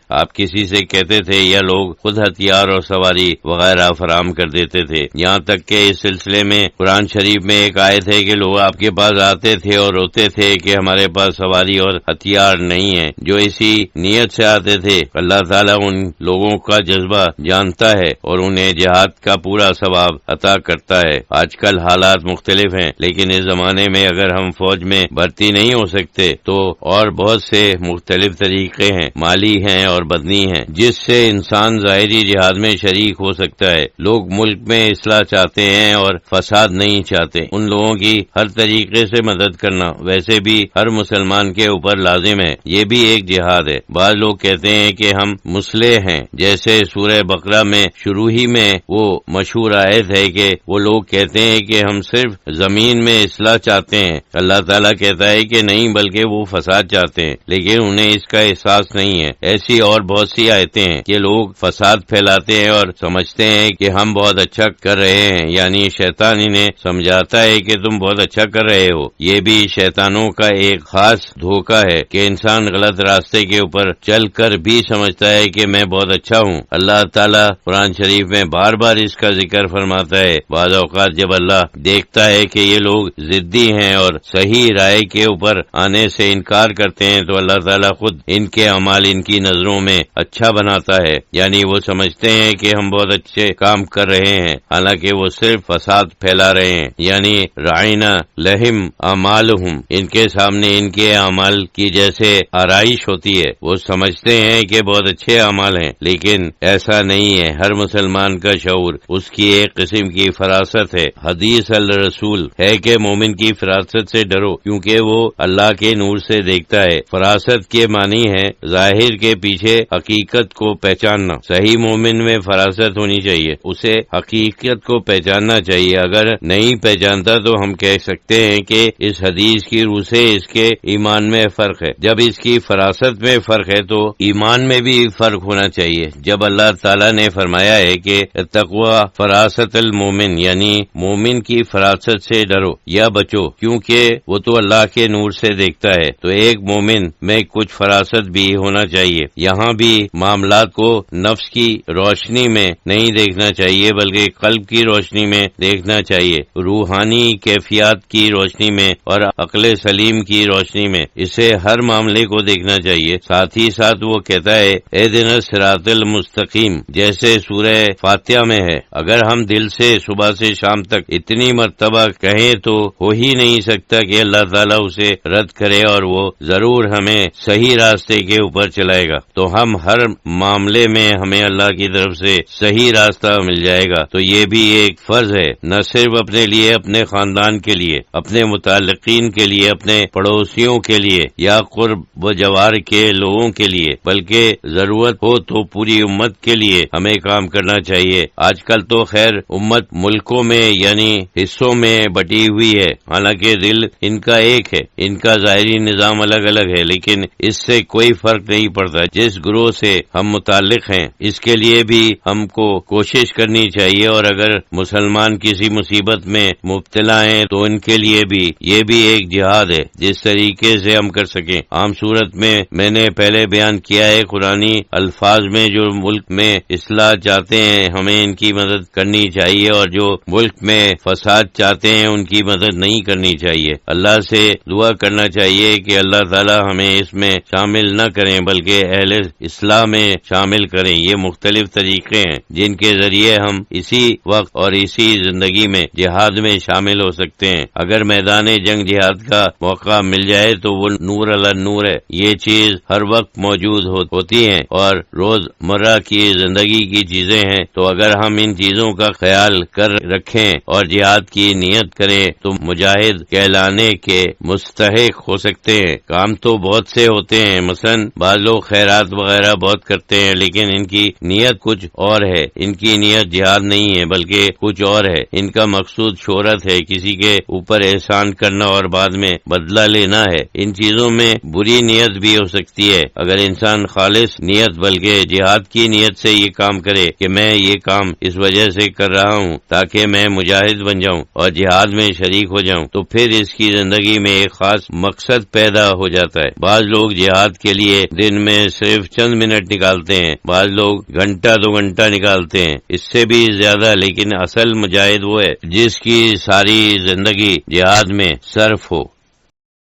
آپ کسی سے کہتے تھے یا لوگ خود ہتھیار اور سواری وغیرہ فراہم کر دیتے تھے، یہاں تک کہ اس سلسلے میں قرآن شریف میں ایک آیت ہے کہ لوگ آپ کے پاس آتے تھے اور روتے تھے کہ ہمارے پاس سواری اور ہتھیار نہیں ہے۔ جو اسی نیت سے آتے تھے، اللہ تعالیٰ ان لوگوں کا جذبہ جانتا ہے اور انہیں جہاد کا پورا ثواب عطا کرتا ہے۔ آج کل حالات مختلف ہیں، لیکن اس زمانے میں اگر ہم فوج میں بھرتی نہیں ہو سکتے تو اور بہت سے مختلف طریقے ہیں، مالی ہیں اور بدنی ہیں، جس سے انسان ظاہری جہاد میں شریک ہو سکتا ہے۔ لوگ ملک میں اصلاح چاہتے ہیں اور فساد نہیں چاہتے، ان لوگوں کی ہر طریقے سے مدد کرنا ویسے بھی ہر مسلمان کے اوپر لازم ہے، یہ بھی ایک جہاد ہے۔ بعض لوگ کہتے ہیں کہ ہم مسلح ہیں، جیسے سورہ بقرہ میں شروع ہی میں وہ مشہور آیت ہے کہ وہ لوگ کہتے ہیں کہ ہم صرف زمین میں اصلاح چاہتے ہیں۔ اللہ تعالیٰ کہتا ہے کہ نہیں، بلکہ وہ فساد چاہتے ہیں، لیکن انہیں اس کا احساس نہیں ہے۔ ایسی اور بہت سی آیتیں ہیں کہ لوگ فساد پھیلاتے ہیں اور سمجھتے ہیں کہ ہم بہت اچھا کر رہے ہیں، یعنی شیطان انہیں سمجھاتا ہے کہ تم بہت اچھا کر رہے ہو۔ یہ بھی شیطانوں کا ایک خاص دھوکہ ہے کہ انسان غلط راستے کے اوپر چل کر بھی سمجھتا ہے کہ میں بہت اچھا ہوں۔ اللہ تعالیٰ قرآن شریف میں بار بار اس کا ذکر فرماتا ہے۔ بعض اوقات جب اللہ دیکھتا ہے کہ یہ لوگ ضدی ہیں اور صحیح رائے کے اوپر آنے سے انکار کرتے ہیں تو اللہ تعالیٰ خود ان کے اعمال ان کی نظروں میں اچھا بناتا ہے، یعنی وہ سمجھتے ہیں کہ ہم بہت اچھے کام کر رہے ہیں، حالانکہ وہ صرف فساد پھیلا رہے ہیں۔ یعنی رعینا لہم اعمالہم، ان کے سامنے ان کے اعمال کی جیسے آرائش ہوتی ہے، وہ سمجھتے ہیں کہ بہت اچھے اعمال ہیں، لیکن ایسا نہیں ہے۔ ہر مسلمان کا شعور اس کی ایک قسم کی فراست ہے۔ حدیث الرسول ہے کہ مومن کی فراست سے ڈرو کیونکہ وہ اللہ کے نور سے دیکھتا ہے۔ فراست کے معنی ہے ظاہر کے پیچھے حقیقت کو پہچاننا۔ صحیح مومن میں فراست ہونی چاہیے، اسے حقیقت کو پہچاننا چاہیے۔ اگر نہیں پہچانتا تو ہم کہہ سکتے ہیں کہ اس حدیث کی روح سے اس کے ایمان میں فرق ہے۔ جب اس کی فراست میں فرق ہے تو ایمان میں بھی فرق ہونا چاہیے۔ جب اللہ تعالیٰ نے فرمایا ہے کہ تقوی فراست المومن، یعنی مومن کی فراست سے ڈرو یا بچو کیونکہ وہ تو اللہ کے نور سے دیکھتا ہے، تو ایک مومن میں کچھ فراست بھی ہونا چاہیے۔ یہاں بھی معاملات کو نفس کی روشنی میں نہیں دیکھنا چاہیے بلکہ قلب کی روشنی میں دیکھنا چاہیے، روحانی کیفیات کی روشنی میں اور عقل سلیم کی روشنی میں اسے ہر معاملے کو دیکھنا چاہیے۔ ساتھ ہی ساتھ وہ کہتا ہے اہدنا الصراط المستقیم، جیسے سورہ فاتحہ میں ہے۔ اگر ہم دل سے صبح سے شام تک اتنی مرتبہ کہیں تو ہو ہی نہیں سکتا کہ اللہ تعالیٰ اسے رد کرے اور وہ ضرور ہمیں صحیح راستے کے اوپر چلائے گا۔ تو ہم ہر معاملے میں ہمیں اللہ کی طرف سے صحیح راستہ مل جائے گا۔ تو یہ بھی ایک فرض ہے، نہ صرف اپنے لیے، اپنے خاندان کے لیے، اپنے متعلقین کے لیے، اپنے پڑوسیوں کے لیے یا قرب و جوار کے لوگوں کے لیے، بلکہ ضرورت ہو تو پوری امت کے لیے ہمیں کام کرنا چاہیے۔ آج کل تو خیر امت ملکوں میں یعنی حصوں میں بٹی ہوئی ہے، حالانکہ دل ان کا ایک ہے، ان کا ظاہری نظام الگ الگ ہے، لیکن اس سے کوئی فرق نہیں پڑتا۔ جس گروہ سے ہم متعلق ہیں اس کے لیے بھی ہم کو کوشش کرنی چاہیے، اور اگر مسلمان کسی مصیبت میں مبتلا ہیں تو ان کے لیے بھی یہ بھی ایک جہاد ہے جس طریقے سے ہم کر سکیں۔ عام صورت میں نے پہلے بیان کیا ہے، قرآنی الفاظ میں جو ملک میں اصلاح چاہتے ہیں ہمیں ان کی مدد کرنی چاہیے، اور جو ملک میں فساد چاہتے ہیں ان کی مدد نہیں کرنی چاہیے۔ اللہ سے دعا کرنا چاہیے کہ اللہ تعالی ہمیں اس میں شامل نہ کریں بلکہ اہل اصلاح میں شامل کریں۔ یہ مختلف طریقے ہیں جن کے ذریعے ہم اسی وقت اور اسی زندگی میں جہاد میں شامل ہو سکتے ہیں۔ اگر میدان جنگ جہاد کا موقع مل جائے تو وہ نور علی نور ہے، یہ چیز ہر وقت موجود ہوتی ہیں اور روز مرہ کی زندگی کی چیزیں ہیں۔ تو اگر ہم ان چیزوں کا خیال کر رکھیں اور جہاد کی نیت کریں تو مجاہد کہلانے کے مستحق ہو سکتے ہیں۔ کام تو بہت سے ہوتے ہیں، مثلا بعض لوگ خیرات وغیرہ بہت کرتے ہیں لیکن ان کی نیت کچھ اور ہے، ان کی نیت جہاد نہیں ہے بلکہ کچھ اور ہے۔ ان کا مقصود شہرت ہے، کسی کے اوپر احسان کرنا اور بعد میں بدلہ لینا ہے۔ ان چیزوں میں بری نیت بھی ہو سکتی ہے۔ اگر انسان خالص نیت بلکہ جہاد کی نیت سے یہ کام کرے کہ میں یہ کام اس وجہ سے کر رہا ہوں تاکہ میں مجاہد بن جاؤں اور جہاد میں شریک ہو جاؤں، تو پھر اس کی زندگی میں ایک خاص مقصد پیدا ہو جاتا ہے۔ بعض لوگ جہاد کے لیے دن میں صرف صرف چند منٹ نکالتے ہیں، بعض لوگ گھنٹہ 2 گھنٹہ نکالتے ہیں، اس سے بھی زیادہ، لیکن اصل مجاہد وہ ہے جس کی ساری زندگی جہاد میں صرف ہو۔